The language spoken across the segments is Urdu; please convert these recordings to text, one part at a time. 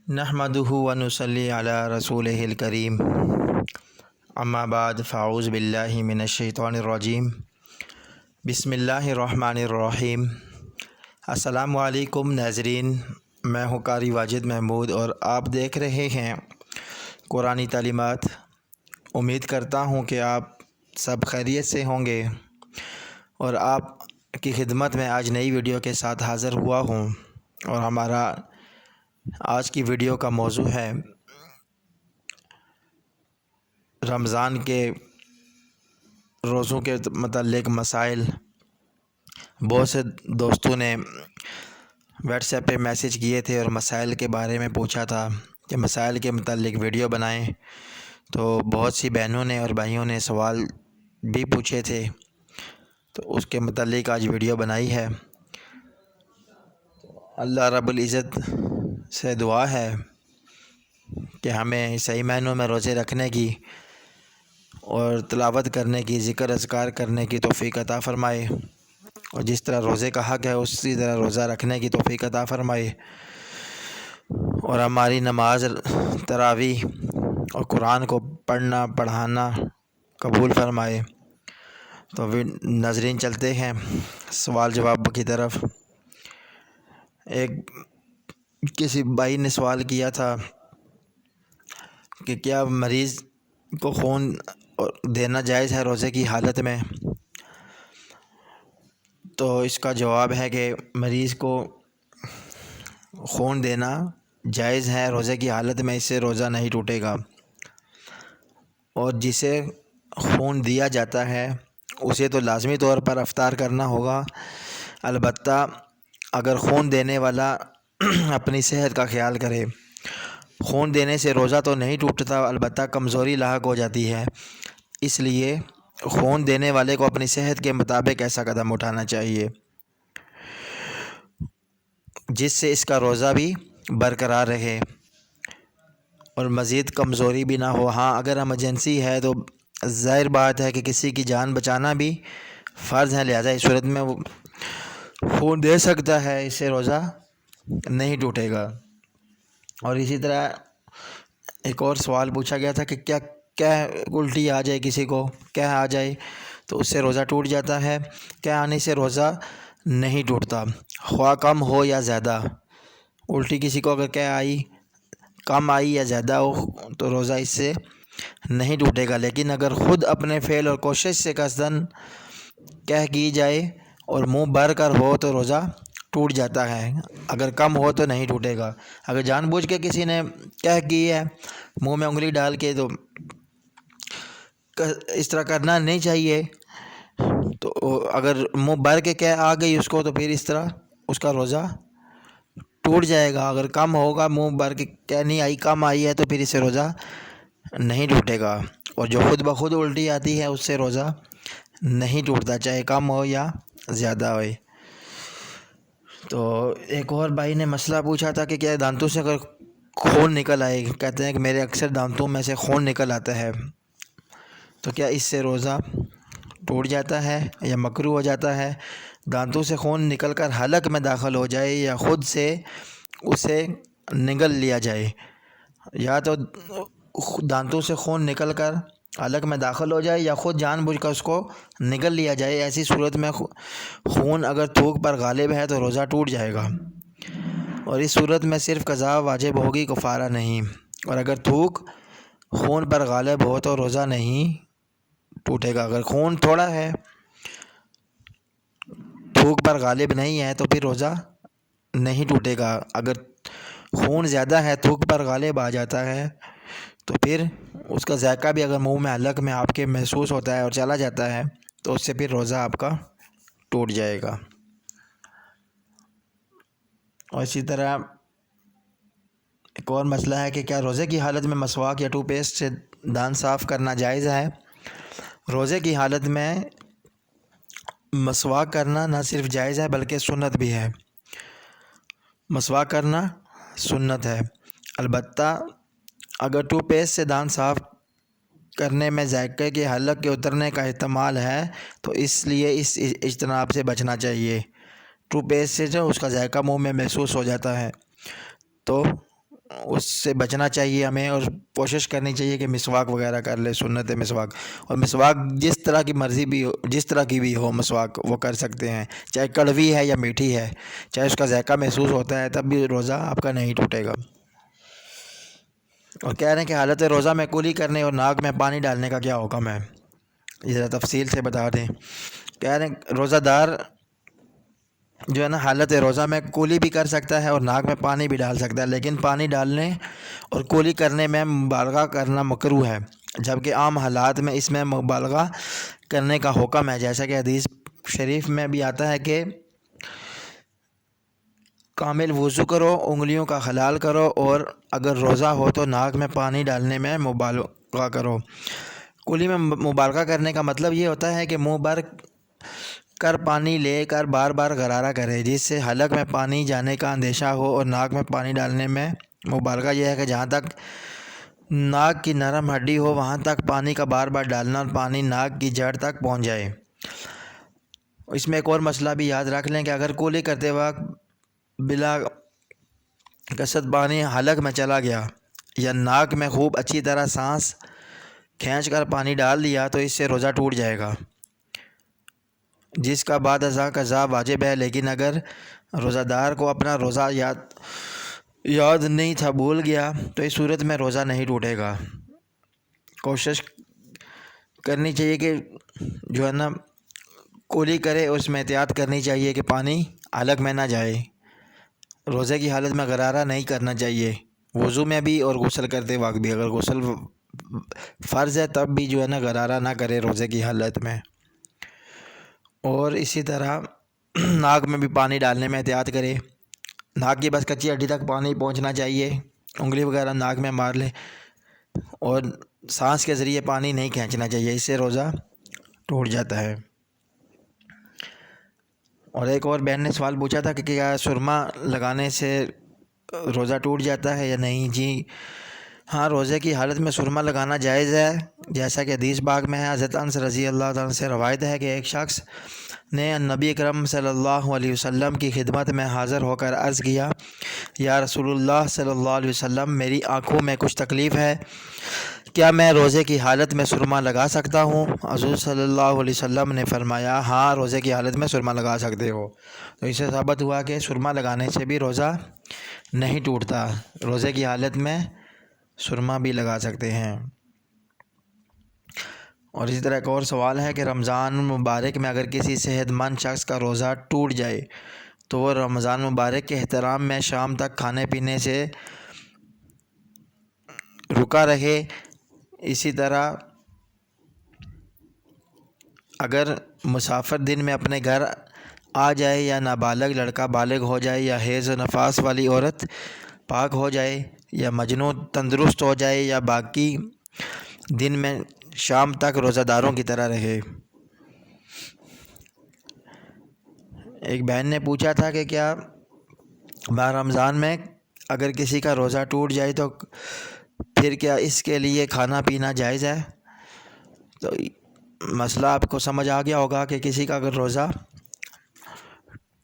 نحمدہ و نصلی علی رسولہ الکریم اما بعد فاعوذ باللہ من الشیطان الرجیم بسم اللہ الرحمن الرحیم۔ السلام علیکم ناظرین، میں ہوں قاری واجد محمود اور آپ دیکھ رہے ہیں قرآنی تعلیمات۔ امید کرتا ہوں کہ آپ سب خیریت سے ہوں گے اور آپ کی خدمت میں آج نئی ویڈیو کے ساتھ حاضر ہوا ہوں، اور ہمارا آج کی ویڈیو کا موضوع ہے رمضان کے روزوں کے متعلق مسائل۔ بہت سے دوستوں نے واٹس ایپ پہ میسج کیے تھے اور مسائل کے بارے میں پوچھا تھا کہ مسائل کے متعلق ویڈیو بنائیں، تو بہت سی بہنوں نے اور بھائیوں نے سوال بھی پوچھے تھے، تو اس کے متعلق آج ویڈیو بنائی ہے۔ اللہ رب العزت سے دعا ہے کہ ہمیں صحیح معنوں میں روزے رکھنے کی اور تلاوت کرنے کی، ذکر اذکار کرنے کی توفیق عطا فرمائے، اور جس طرح روزے کا حق ہے اسی طرح روزہ رکھنے کی توفیق عطا فرمائے، اور ہماری نماز، تراویح اور قرآن کو پڑھنا پڑھانا قبول فرمائے۔ تو ناظرین چلتے ہیں سوال جواب کی طرف۔ ایک کسی بھائی نے سوال کیا تھا کہ کیا مریض کو خون دینا جائز ہے روزے کی حالت میں؟ تو اس کا جواب ہے کہ مریض کو خون دینا جائز ہے روزے کی حالت میں، اس سے روزہ نہیں ٹوٹے گا، اور جسے خون دیا جاتا ہے اسے تو لازمی طور پر افطار کرنا ہوگا۔ البتہ اگر خون دینے والا اپنی صحت کا خیال کرے، خون دینے سے روزہ تو نہیں ٹوٹتا، البتہ کمزوری لاحق ہو جاتی ہے، اس لیے خون دینے والے کو اپنی صحت کے مطابق ایسا قدم اٹھانا چاہیے جس سے اس کا روزہ بھی برقرار رہے اور مزید کمزوری بھی نہ ہو۔ ہاں، اگر ایمرجنسی ہے تو ظاہر بات ہے کہ کسی کی جان بچانا بھی فرض ہے، لہذا اس صورت میں وہ خون دے سکتا ہے، اس سے روزہ نہیں ٹوٹے گا۔ اور اسی طرح ایک اور سوال پوچھا گیا تھا کہ کیا الٹی آ جائے، کسی کو کیا آ جائے تو اس سے روزہ ٹوٹ جاتا ہے؟ کیا آنے سے روزہ نہیں ٹوٹتا، خواہ کم ہو یا زیادہ۔ الٹی کسی کو اگر کیا آئی، کم آئی یا زیادہ ہو، تو روزہ اس سے نہیں ٹوٹے گا، لیکن اگر خود اپنے فعل اور کوشش سے قصداً کہہ کی جائے اور منہ بھر کر ہو تو روزہ ٹوٹ جاتا ہے، اگر کم ہو تو نہیں ٹوٹے گا۔ اگر جان بوجھ کے کسی نے کہہ کی ہے منہ میں انگلی ڈال کے، تو اس طرح کرنا نہیں چاہیے۔ تو اگر منہ بھر کے کہہ آ گئی اس کو، تو پھر اس طرح اس کا روزہ ٹوٹ جائے گا۔ اگر کم ہوگا، منہ بھر کے کہہ نہیں آئی، کم آئی ہے، تو پھر اس سے روزہ نہیں ٹوٹے گا۔ اور جو خود بخود الٹی آتی ہے اس سے روزہ نہیں ٹوٹتا، چاہے کم ہو یا زیادہ ہوئے۔ تو ایک اور بھائی نے مسئلہ پوچھا تھا کہ کیا دانتوں سے اگر خون نکل آئے، کہتے ہیں کہ میرے اکثر دانتوں میں سے خون نکل آتا ہے، تو کیا اس سے روزہ ٹوٹ جاتا ہے یا مکروہ ہو جاتا ہے؟ دانتوں سے خون نکل کر حلق میں داخل ہو جائے یا خود سے اسے نگل لیا جائے، یا تو دانتوں سے خون نکل کر حلق میں داخل ہو جائے یا خود جان بوجھ کر اس کو نگل لیا جائے، ایسی صورت میں خون اگر تھوک پر غالب ہے تو روزہ ٹوٹ جائے گا، اور اس صورت میں صرف قضا واجب ہوگی، کفارہ نہیں۔ اور اگر تھوک خون پر غالب ہو تو روزہ نہیں ٹوٹے گا۔ اگر خون تھوڑا ہے، تھوک پر غالب نہیں ہے، تو پھر روزہ نہیں ٹوٹے گا۔ اگر خون زیادہ ہے، تھوک پر غالب آ جاتا ہے، تو پھر اس کا ذائقہ بھی اگر منہ میں حلق میں آپ کے محسوس ہوتا ہے اور چلا جاتا ہے، تو اس سے پھر روزہ آپ کا ٹوٹ جائے گا۔ اور اسی طرح ایک اور مسئلہ ہے کہ کیا روزے کی حالت میں مسواک یا ٹوتھ پیسٹ سے دانت صاف کرنا جائز ہے؟ روزے کی حالت میں مسواک کرنا نہ صرف جائز ہے بلکہ سنت بھی ہے۔ مسواک کرنا سنت ہے، البتہ اگر ٹوتھ پیسٹ سے دانت صاف کرنے میں ذائقے کے حلق کے اترنے کا احتمال ہے تو اس لیے اس اجتناب سے بچنا چاہیے۔ ٹوتھ پیسٹ سے جو اس کا ذائقہ منہ میں محسوس ہو جاتا ہے تو اس سے بچنا چاہیے ہمیں، اور کوشش کرنی چاہیے کہ مسواک وغیرہ کر لے، سنت مسواک. اور مسواک جس طرح کی مرضی بھی ہو، جس طرح کی بھی ہو مسواک وہ کر سکتے ہیں، چاہے کڑوی ہے یا میٹھی ہے، چاہے اس کا ذائقہ محسوس ہوتا ہے، تب بھی روزہ آپ کا نہیں ٹوٹے گا. اور کہہ رہے ہیں کہ حالت روزہ میں کلی کرنے اور ناک میں پانی ڈالنے کا کیا حکم ہے، یہ ذرا تفصیل سے بتا دیں. کہہ رہے ہیں روزہ دار جو ہے نا حالت روزہ میں کولی بھی کر سکتا ہے اور ناک میں پانی بھی ڈال سکتا ہے، لیکن پانی ڈالنے اور کولی کرنے میں مبالغہ کرنا مکروہ ہے، جبکہ عام حالات میں اس میں مبالغہ کرنے کا حکم ہے، جیسا کہ حدیث شریف میں بھی آتا ہے کہ کامل وضو کرو، انگلیوں کا خلال کرو، اور اگر روزہ ہو تو ناک میں پانی ڈالنے میں مبالغہ کرو. کولی میں مبالغہ کرنے کا مطلب یہ ہوتا ہے کہ منہ بھر کر پانی لے کر بار بار غرارہ کرے، جس سے حلق میں پانی جانے کا اندیشہ ہو. اور ناک میں پانی ڈالنے میں مبالغہ یہ ہے کہ جہاں تک ناک کی نرم ہڈی ہو وہاں تک پانی کا بار بار ڈالنا اور پانی ناک کی جڑ تک پہنچ جائے. اس میں ایک اور مسئلہ بھی یاد رکھ لیں کہ اگر کولی کرتے وقت بلا قصد پانی حلق میں چلا گیا یا ناک میں خوب اچھی طرح سانس کھینچ کر پانی ڈال دیا تو اس سے روزہ ٹوٹ جائے گا، جس کا بعد ازاں قضا واجب ہے. لیکن اگر روزہ دار کو اپنا روزہ یاد نہیں تھا، بھول گیا، تو اس صورت میں روزہ نہیں ٹوٹے گا. کوشش کرنی چاہیے کہ جو ہے نا کولی کرے، اس میں احتیاط کرنی چاہیے کہ پانی حلق میں نہ جائے. روزے کی حالت میں غرارہ نہیں کرنا چاہیے، وضو میں بھی اور غسل کرتے وقت بھی. اگر غسل فرض ہے تب بھی جو ہے نا غرارہ نہ کرے روزے کی حالت میں. اور اسی طرح ناک میں بھی پانی ڈالنے میں احتیاط کرے، ناک کی بس کچی ہڈی تک پانی پہنچنا چاہیے، انگلی وغیرہ ناک میں مار لے، اور سانس کے ذریعے پانی نہیں کھینچنا چاہیے، اس سے روزہ ٹوٹ جاتا ہے. اور ایک اور بہن نے سوال پوچھا تھا کہ کیا سرما لگانے سے روزہ ٹوٹ جاتا ہے یا نہیں. جی ہاں، روزے کی حالت میں سرما لگانا جائز ہے، جیسا کہ حدیث پاک میں ہے. حضرت انس رضی اللہ تعالیٰ سے روایت ہے کہ ایک شخص نے نبی اکرم صلی اللہ علیہ وسلم کی خدمت میں حاضر ہو کر عرض کیا، یا رسول اللہ صلی اللہ علیہ وسلم، میری آنکھوں میں کچھ تکلیف ہے، کیا میں روزے کی حالت میں سرما لگا سکتا ہوں؟ حضور صلی اللہ علیہ وسلم نے فرمایا، ہاں، روزے کی حالت میں سرما لگا سکتے ہو. تو اس سے ثابت ہوا کہ سرما لگانے سے بھی روزہ نہیں ٹوٹتا، روزے کی حالت میں سرما بھی لگا سکتے ہیں. اور اسی طرح ایک اور سوال ہے کہ رمضان مبارک میں اگر کسی صحت مند شخص کا روزہ ٹوٹ جائے تو وہ رمضان مبارک کے احترام میں شام تک کھانے پینے سے رکا رہے. اسی طرح اگر مسافر دن میں اپنے گھر آ جائے، یا نابالغ لڑکا بالغ ہو جائے، یا حیض و نفاس والی عورت پاک ہو جائے، یا مجنون تندرست ہو جائے، یا باقی دن میں شام تک روزہ داروں کی طرح رہے. ایک بہن نے پوچھا تھا کہ کیا ماہ رمضان میں اگر کسی کا روزہ ٹوٹ جائے تو پھر کیا اس کے لیے کھانا پینا جائز ہے؟ تو مسئلہ آپ کو سمجھ آ گیا ہوگا کہ کسی کا اگر روزہ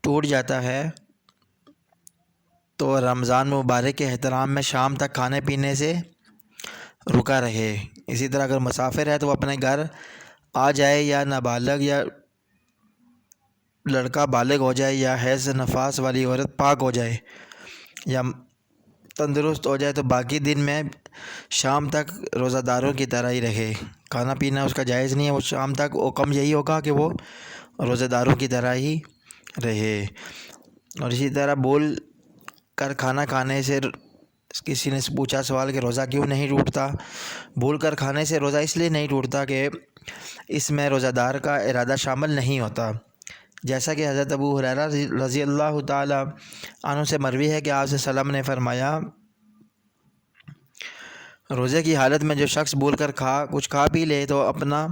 ٹوٹ جاتا ہے تو رمضان مبارک کے احترام میں شام تک کھانے پینے سے رکا رہے. اسی طرح اگر مسافر ہے تو وہ اپنے گھر آ جائے، یا نابالغ یا لڑکا بالغ ہو جائے، یا حیض نفاس والی عورت پاک ہو جائے، یا تندرست ہو جائے، تو باقی دن میں شام تک روزہ داروں کی طرح ہی رہے. کھانا پینا اس کا جائز نہیں ہے، وہ شام تک حکم یہی ہوگا کہ وہ روزہ داروں کی طرح ہی رہے. اور اسی طرح بول کر کھانا کھانے سے، کسی نے پوچھا سوال کہ روزہ کیوں نہیں ٹوٹتا؟ بھول کر کھانے سے روزہ اس لیے نہیں ٹوٹتا کہ اس میں روزہ دار کا ارادہ شامل نہیں ہوتا، جیسا کہ حضرت ابو ہریرہ رضی اللہ تعالیٰ عنہ سے مروی ہے کہ آپ صلی اللہ علیہ وسلم نے فرمایا، روزے کی حالت میں جو شخص بھول کر کچھ کھا پی لے تو اپنا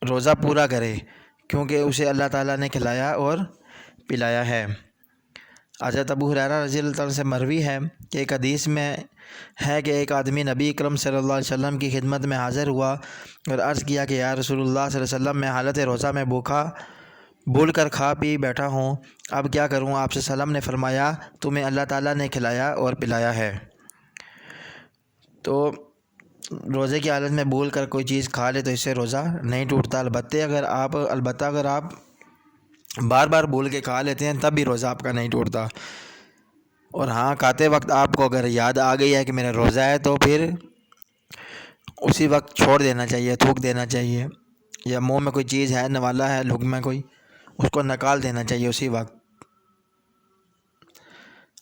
روزہ پورا کرے، کیونکہ اسے اللہ تعالیٰ نے کھلایا اور پلایا ہے. حضرت ابو ہریرہ رضی اللہ تعالیٰ سے مروی ہے کہ ایک حدیث میں ہے کہ ایک آدمی نبی اکرم صلی اللہ علیہ وسلم کی خدمت میں حاضر ہوا اور عرض کیا کہ یا رسول اللہ صلی اللہ علیہ وسلم، میں حالت روزہ میں بھوکا بھول کر کھا پی بیٹھا ہوں، اب کیا کروں؟ آپ سے سلام نے فرمایا تمہیں اللہ تعالیٰ نے کھلایا اور پلایا ہے۔ تو روزے کی حالت میں بھول کر کوئی چیز کھا لے تو اس سے روزہ نہیں ٹوٹتا، البتہ اگر آپ بار بار بھول کے کھا لیتے ہیں تب بھی روزہ آپ کا نہیں ٹوٹتا۔ اور ہاں، کھاتے وقت آپ کو اگر یاد آ گئی ہے کہ میرا روزہ ہے تو پھر اسی وقت چھوڑ دینا چاہیے، تھوک دینا چاہیے، یا منہ میں کوئی چیز ہے، نوالا ہے، لقمہ کوئی، اس کو نکال دینا چاہیے اسی وقت۔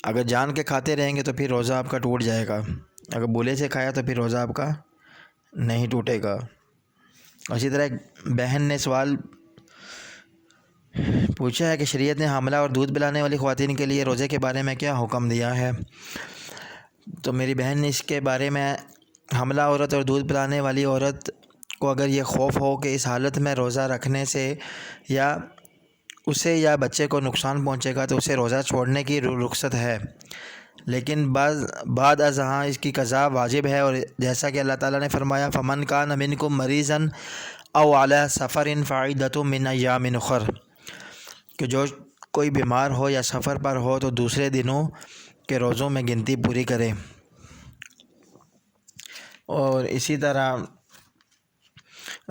اگر جان کے کھاتے رہیں گے تو پھر روزہ آپ کا ٹوٹ جائے گا، اگر بھولے سے کھایا تو پھر روزہ آپ کا نہیں ٹوٹے گا۔ اسی طرح ایک بہن نے سوال پوچھا ہے کہ شریعت نے حاملہ اور دودھ پلانے والی خواتین کے لیے روزے کے بارے میں کیا حکم دیا ہے؟ تو میری بہن نے اس کے بارے میں، حاملہ عورت اور دودھ پلانے والی عورت کو اگر یہ خوف ہو کہ اس حالت میں روزہ رکھنے سے یا اسے یا بچے کو نقصان پہنچے گا تو اسے روزہ چھوڑنے کی رخصت ہے، لیکن بعد از ہاں اس کی قضا واجب ہے، اور جیسا کہ اللہ تعالیٰ نے فرمایا فمن کان منکم مریضا او علی سفر فعدۃ من ایام اخر، کہ جو کوئی بیمار ہو یا سفر پر ہو تو دوسرے دنوں کے روزوں میں گنتی پوری کرے۔ اور اسی طرح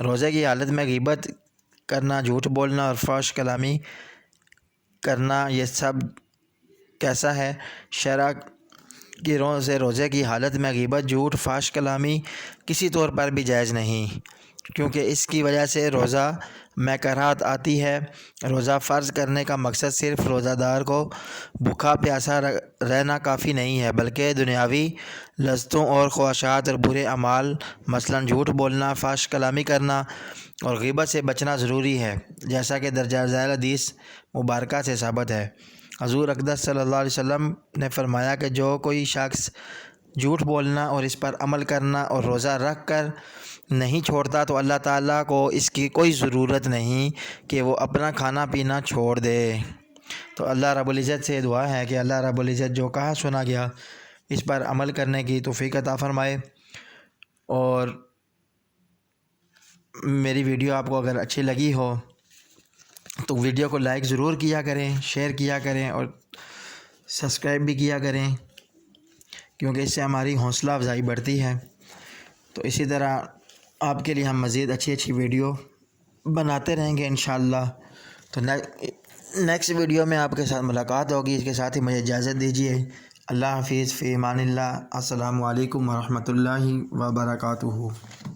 روزے کی حالت میں غیبت کرنا، جھوٹ بولنا اور فحش کلامی کرنا، یہ سب کیسا ہے؟ شرع کی رو سے روزے کی حالت میں غیبت، جھوٹ، فحش کلامی کسی طور پر بھی جائز نہیں، کیونکہ اس کی وجہ سے روزہ میں کراہت آتی ہے۔ روزہ فرض کرنے کا مقصد صرف روزہ دار کو بھوکا پیاسا رہنا کافی نہیں ہے، بلکہ دنیاوی لذتوں اور خواہشات اور برے اعمال مثلاً جھوٹ بولنا، فحش کلامی کرنا اور غیبت سے بچنا ضروری ہے، جیسا کہ درجہ ذیل حدیث مبارکہ سے ثابت ہے۔ حضور اقدس صلی اللہ علیہ وسلم نے فرمایا کہ جو کوئی شخص جھوٹ بولنا اور اس پر عمل کرنا اور روزہ رکھ کر نہیں چھوڑتا تو اللہ تعالیٰ کو اس کی کوئی ضرورت نہیں کہ وہ اپنا کھانا پینا چھوڑ دے۔ تو اللہ رب العزت سے دعا ہے کہ اللہ رب العزت جو کہا سنا گیا اس پر عمل کرنے کی توفیق عطا فرمائے، اور میری ویڈیو آپ کو اگر اچھی لگی ہو تو ویڈیو کو لائک ضرور کیا کریں، شیئر کیا کریں اور سبسکرائب بھی کیا کریں، کیونکہ اس سے ہماری حوصلہ افزائی بڑھتی ہے۔ تو اسی طرح آپ کے لیے ہم مزید اچھی ویڈیو بناتے رہیں گے انشاءاللہ۔ تو نیکسٹ ویڈیو میں آپ کے ساتھ ملاقات ہوگی، اس کے ساتھ ہی مجھے اجازت دیجیے۔ اللہ حافظ، فی امان اللہ، السلام علیکم ورحمۃ اللہ وبرکاتہ۔